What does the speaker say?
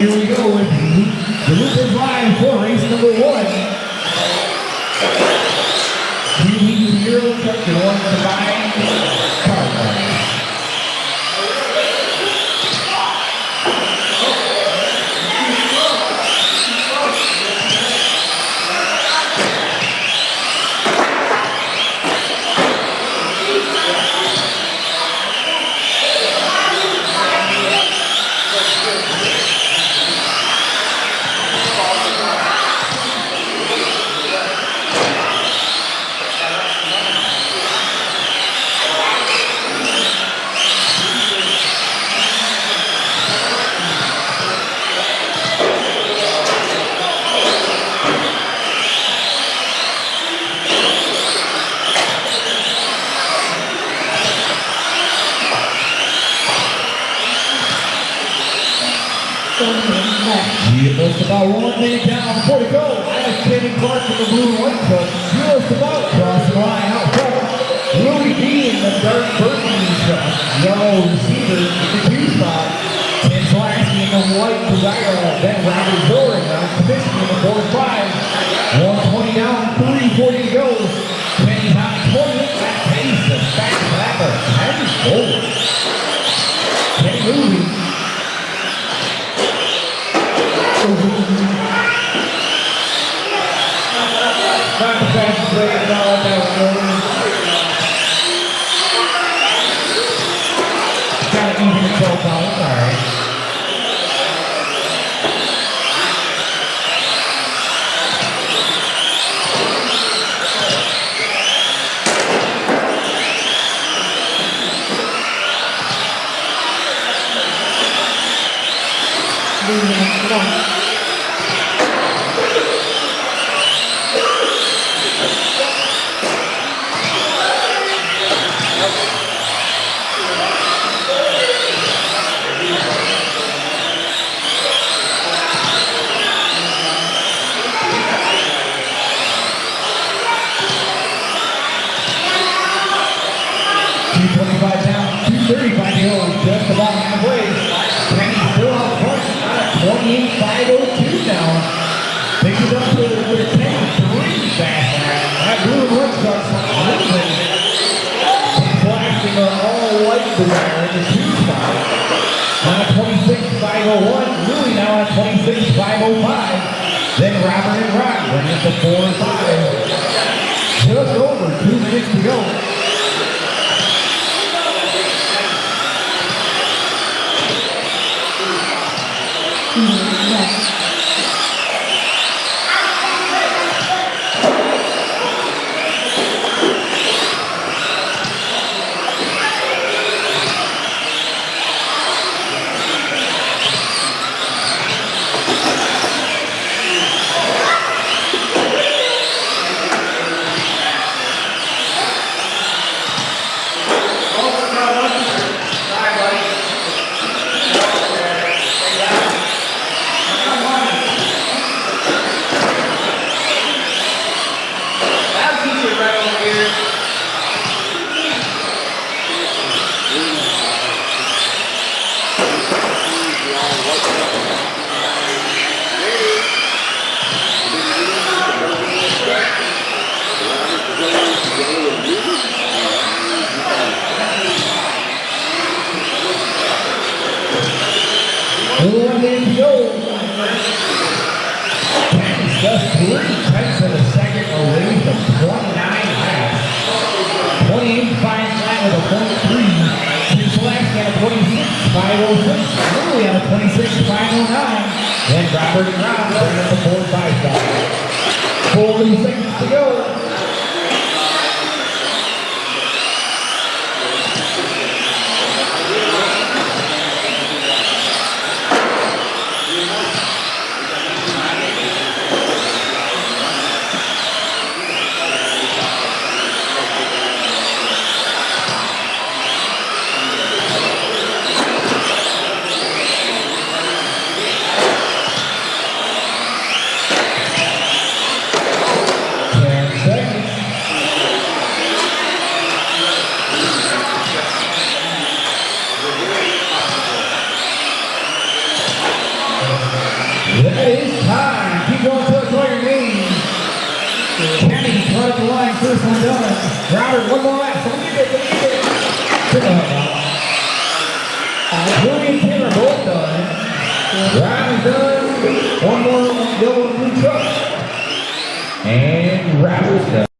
Here we go with the Lucas Live for race number 1. 3-0 truck to 1 combined car park. Just about 1 minute down before we go. I have Kenny Clark in the blue and white truck. Just about crossing the line out front. Louis D in the dark burgundy truck. Yellow receiver in the 2 spot. Ken Pulaski in the white Desire. Then Robert Zoring on commission in the 4-5. 120 down, 3:40 to go. Kenny's on 20 at that pace. The back flapper. 10 forward. Kenny moving. Not the fastest way to all that road. Gotta even himself out, alright. Just about halfway. Kenny still out front. 28.502 now. Picks it up with Kenny. 3 fast. That blue and white truck's moving. Flashing an all-white Desire in the 2 spot. Now at 26.501. Louis now at 26.505. Then Robert and Rock bring it to 4-5. Just over 2 minutes to go. Just 3/10 of a second away from 29 laps. 28 fine flat with a 0.3. Ken Pulaski at a 26.506. Louis at a 26.509. Then Robert and Rob bring up the 4-5 stop. 40 seconds to go. Kenny, right the line, first one done. Crowder, one more lap. Louis and Tim are both done. Riley's done. One more, go with the blue truck. And Riley's done.